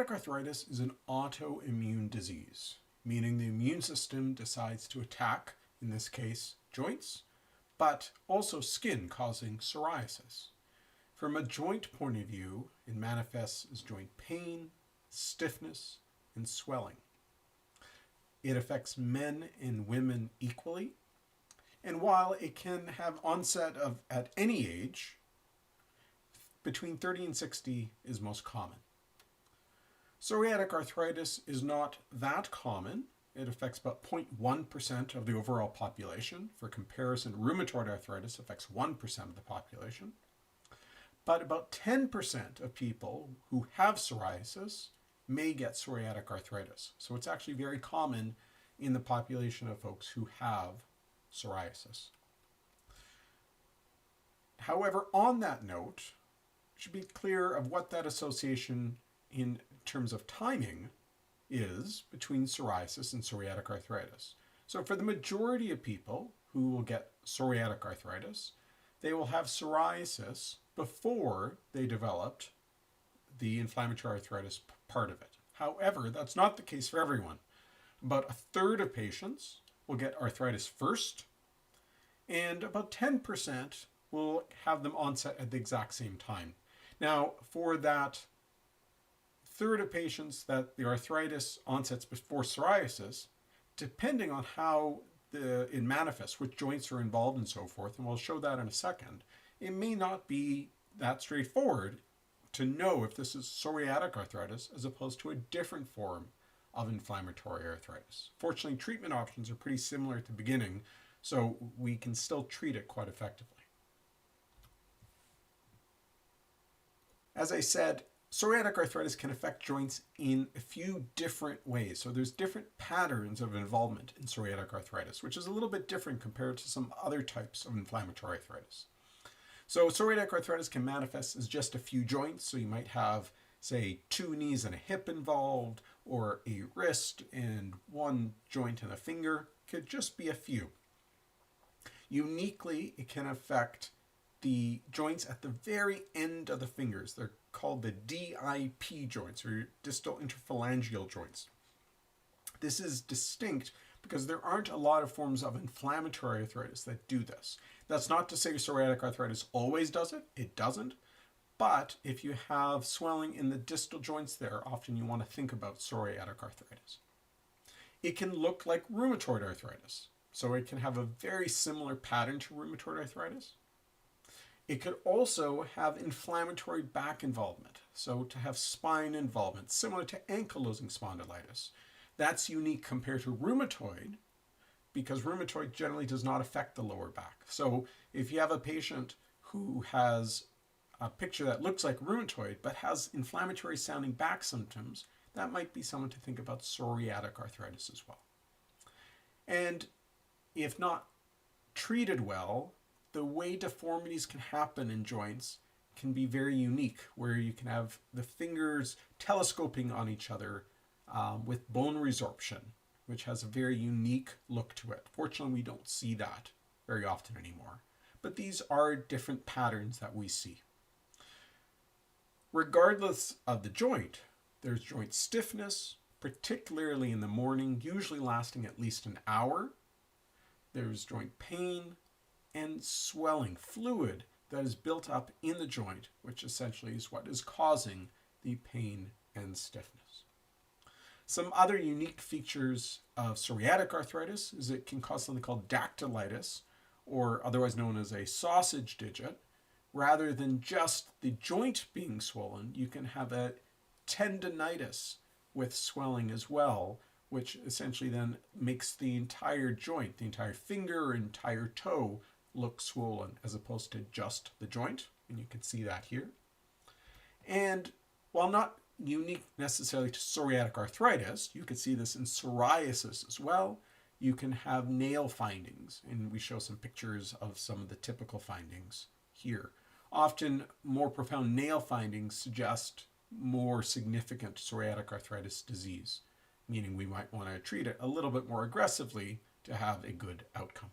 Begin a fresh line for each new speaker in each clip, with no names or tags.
Psoriatic arthritis is an autoimmune disease, meaning the immune system decides to attack, in this case, joints, but also skin, causing psoriasis. From a joint point of view, it manifests as joint pain, stiffness, and swelling. It affects men and women equally, and while it can have onset at any age, between 30 and 60 is most common. Psoriatic arthritis is not that common. It affects about 0.1% of the overall population. For comparison, rheumatoid arthritis affects 1% of the population. But about 10% of people who have psoriasis may get psoriatic arthritis. So it's actually very common in the population of folks who have psoriasis. However, on that note, we should be clear of what that association in terms of timing is between psoriasis and psoriatic arthritis. So for the majority of people who will get psoriatic arthritis, they will have psoriasis before they developed the inflammatory arthritis part of it. However, that's not the case for everyone. About a third of patients will get arthritis first, and about 10% will have them onset at the exact same time. Now, for that third of patients that the arthritis onsets before psoriasis, depending on how it manifests, which joints are involved and so forth, and we'll show that in a second, it may not be that straightforward to know if this is psoriatic arthritis as opposed to a different form of inflammatory arthritis. Fortunately, treatment options are pretty similar at the beginning, so we can still treat it quite effectively. As I said, psoriatic arthritis can affect joints in a few different ways. So there's different patterns of involvement in psoriatic arthritis, which is a little bit different compared to some other types of inflammatory arthritis. So psoriatic arthritis can manifest as just a few joints. So you might have, say, 2 knees and a hip involved, or a wrist and 1 joint and a finger. It could just be a few. Uniquely, it can affect the joints at the very end of the fingers. They're called the DIP joints, or distal interphalangeal joints. This is distinct because there aren't a lot of forms of inflammatory arthritis that do this. That's not to say psoriatic arthritis always does it. It doesn't. But if you have swelling in the distal joints there, often you want to think about psoriatic arthritis. It can look like rheumatoid arthritis. So it can have a very similar pattern to rheumatoid arthritis. It could also have inflammatory back involvement, so to have spine involvement, similar to ankylosing spondylitis. That's unique compared to rheumatoid, because rheumatoid generally does not affect the lower back. So if you have a patient who has a picture that looks like rheumatoid, but has inflammatory sounding back symptoms, that might be someone to think about psoriatic arthritis as well. And if not treated well, the way deformities can happen in joints can be very unique, where you can have the fingers telescoping on each other with bone resorption, which has a very unique look to it. Fortunately, we don't see that very often anymore. But these are different patterns that we see. Regardless of the joint, there's joint stiffness, particularly in the morning, usually lasting at least an hour. There's joint pain, and swelling, fluid that is built up in the joint, which essentially is what is causing the pain and stiffness. Some other unique features of psoriatic arthritis is it can cause something called dactylitis, or otherwise known as a sausage digit. Rather than just the joint being swollen, you can have a tendinitis with swelling as well, which essentially then makes the entire joint, the entire finger or entire toe, look swollen as opposed to just the joint, and you can see that here. And while not unique necessarily to psoriatic arthritis, you could see this in psoriasis as well. You can have nail findings, and we show some pictures of some of the typical findings here. Often more profound nail findings suggest more significant psoriatic arthritis disease, meaning we might want to treat it a little bit more aggressively to have a good outcome.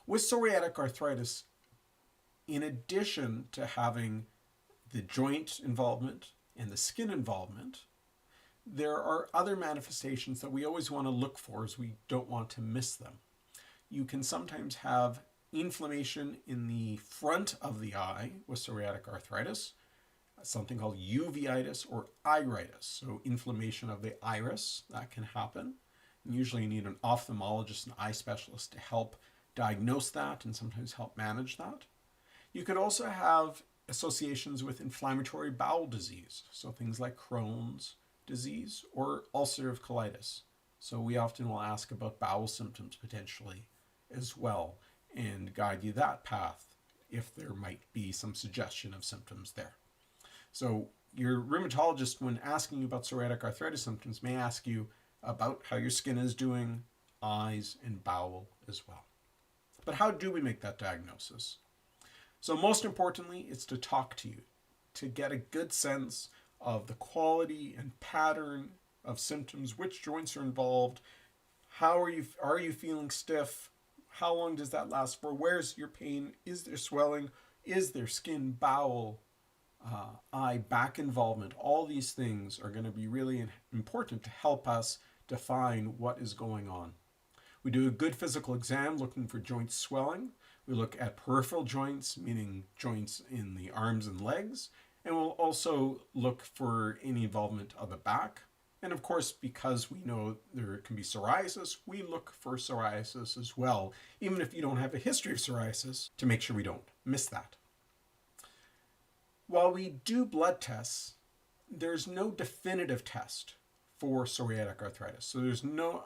With psoriatic arthritis, in addition to having the joint involvement, and the skin involvement, there are other manifestations that we always want to look for, as we don't want to miss them. You can sometimes have inflammation in the front of the eye with psoriatic arthritis, something called uveitis or iritis. So inflammation of the iris, that can happen. And usually you need an ophthalmologist, an eye specialist, to help diagnose that and sometimes help manage that. You could also have associations with inflammatory bowel disease, so things like Crohn's disease or ulcerative colitis. So we often will ask about bowel symptoms potentially as well and guide you that path if there might be some suggestion of symptoms there. So your rheumatologist, when asking you about psoriatic arthritis symptoms, may ask you about how your skin is doing, eyes, and bowel as well. But how do we make that diagnosis? So most importantly, it's to talk to you, to get a good sense of the quality and pattern of symptoms, which joints are involved, are you feeling stiff, how long does that last for, where's your pain, is there swelling, is there skin, bowel, eye, back involvement. All these things are going to be really important to help us define what is going on. We do a good physical exam looking for joint swelling. We look at peripheral joints, meaning joints in the arms and legs, and we'll also look for any involvement of the back. And of course, because we know there can be psoriasis, we look for psoriasis as well, even if you don't have a history of psoriasis, to make sure we don't miss that. While we do blood tests, there's no definitive test for psoriatic arthritis. So there's no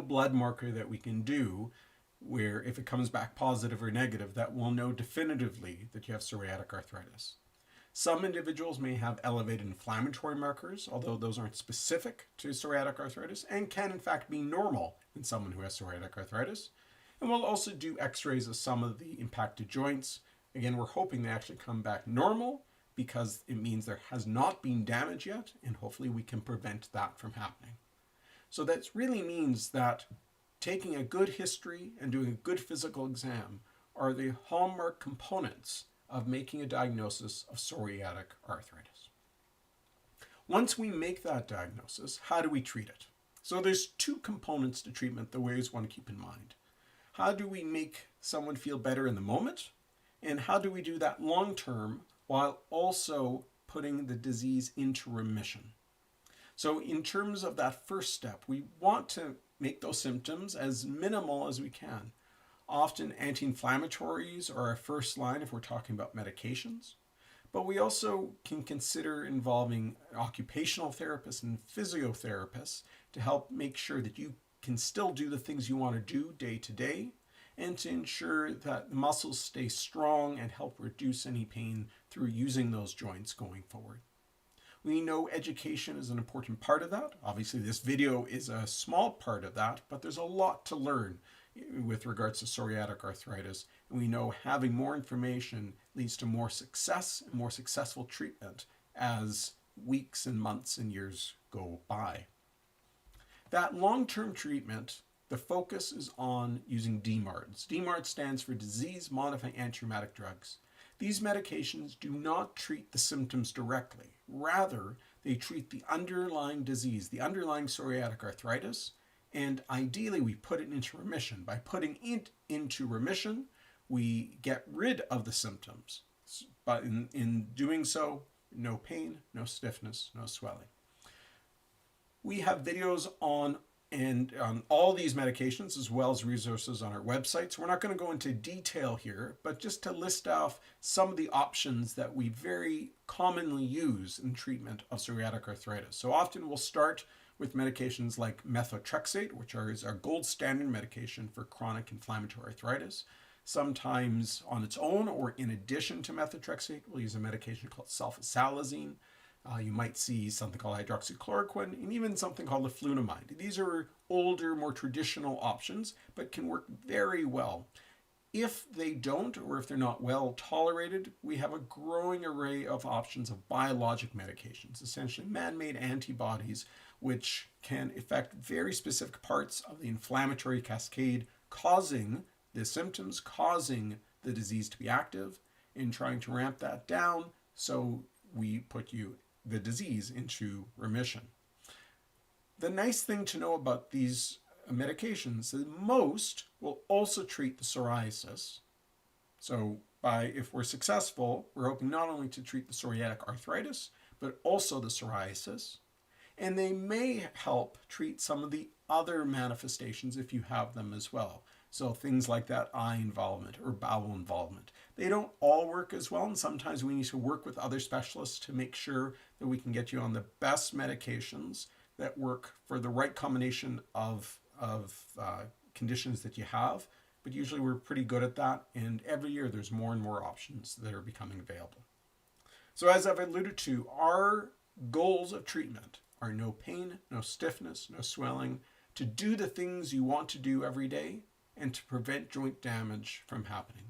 blood marker that we can do where if it comes back positive or negative, that we'll know definitively that you have psoriatic arthritis. Some individuals may have elevated inflammatory markers, although those aren't specific to psoriatic arthritis and can in fact be normal in someone who has psoriatic arthritis. And we'll also do x-rays of some of the impacted joints. Again, we're hoping they actually come back normal because it means there has not been damage yet, and hopefully we can prevent that from happening. So that really means that taking a good history and doing a good physical exam are the hallmark components of making a diagnosis of psoriatic arthritis. Once we make that diagnosis, how do we treat it? So there's two components to treatment that we always want to keep in mind. How do we make someone feel better in the moment? And how do we do that long term while also putting the disease into remission? So in terms of that first step, we want to make those symptoms as minimal as we can. Often anti-inflammatories are our first line if we're talking about medications, but we also can consider involving occupational therapists and physiotherapists to help make sure that you can still do the things you want to do day to day and to ensure that the muscles stay strong and help reduce any pain through using those joints going forward. We know education is an important part of that. Obviously, this video is a small part of that, but there's a lot to learn with regards to psoriatic arthritis. And we know having more information leads to more success and more successful treatment as weeks and months and years go by. That long-term treatment, the focus is on using DMARDs. DMARD stands for disease-modifying antirheumatic drugs. These medications do not treat the symptoms directly. Rather, they treat the underlying disease, the underlying psoriatic arthritis, and ideally we put it into remission. By putting it into remission, we get rid of the symptoms. But in doing so, no pain, no stiffness, no swelling. We have videos on all these medications as well as resources on our website. So we're not going to go into detail here, but just to list off some of the options that we very commonly use in treatment of psoriatic arthritis. So often we'll start with medications like methotrexate, which is our gold standard medication for chronic inflammatory arthritis. Sometimes on its own or in addition to methotrexate, we'll use a medication called sulfasalazine. You might see something called hydroxychloroquine and even something called leflunomide. These are older, more traditional options, but can work very well. If they don't, or if they're not well tolerated, we have a growing array of options of biologic medications, essentially man-made antibodies, which can affect very specific parts of the inflammatory cascade, causing the symptoms, causing the disease to be active, and trying to ramp that down. So we put you the disease into remission. The nice thing to know about these medications is most will also treat the psoriasis. So if we're successful, we're hoping not only to treat the psoriatic arthritis, but also the psoriasis. And they may help treat some of the other manifestations if you have them as well. So things like that eye involvement or bowel involvement. They don't all work as well, and sometimes we need to work with other specialists to make sure that we can get you on the best medications that work for the right combination of conditions that you have. But usually we're pretty good at that, and every year there's more and more options that are becoming available. So as I've alluded to, our goals of treatment are no pain, no stiffness, no swelling, to do the things you want to do every day, and to prevent joint damage from happening.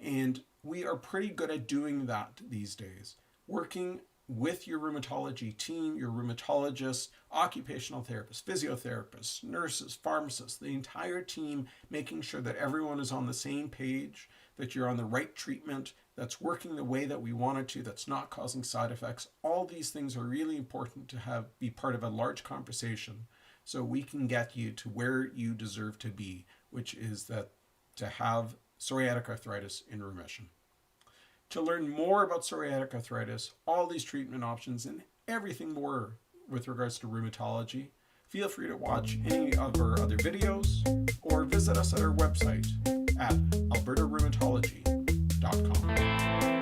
And we are pretty good at doing that these days, working with your rheumatology team, your rheumatologists, occupational therapists, physiotherapists, nurses, pharmacists, the entire team, making sure that everyone is on the same page, that you're on the right treatment, that's working the way that we want it to, that's not causing side effects. All these things are really important to be part of a large conversation so we can get you to where you deserve to be, which is that to have psoriatic arthritis in remission. To learn more about psoriatic arthritis, all these treatment options, and everything more with regards to rheumatology, feel free to watch any of our other videos or visit us at our website at albertarheumatology.com.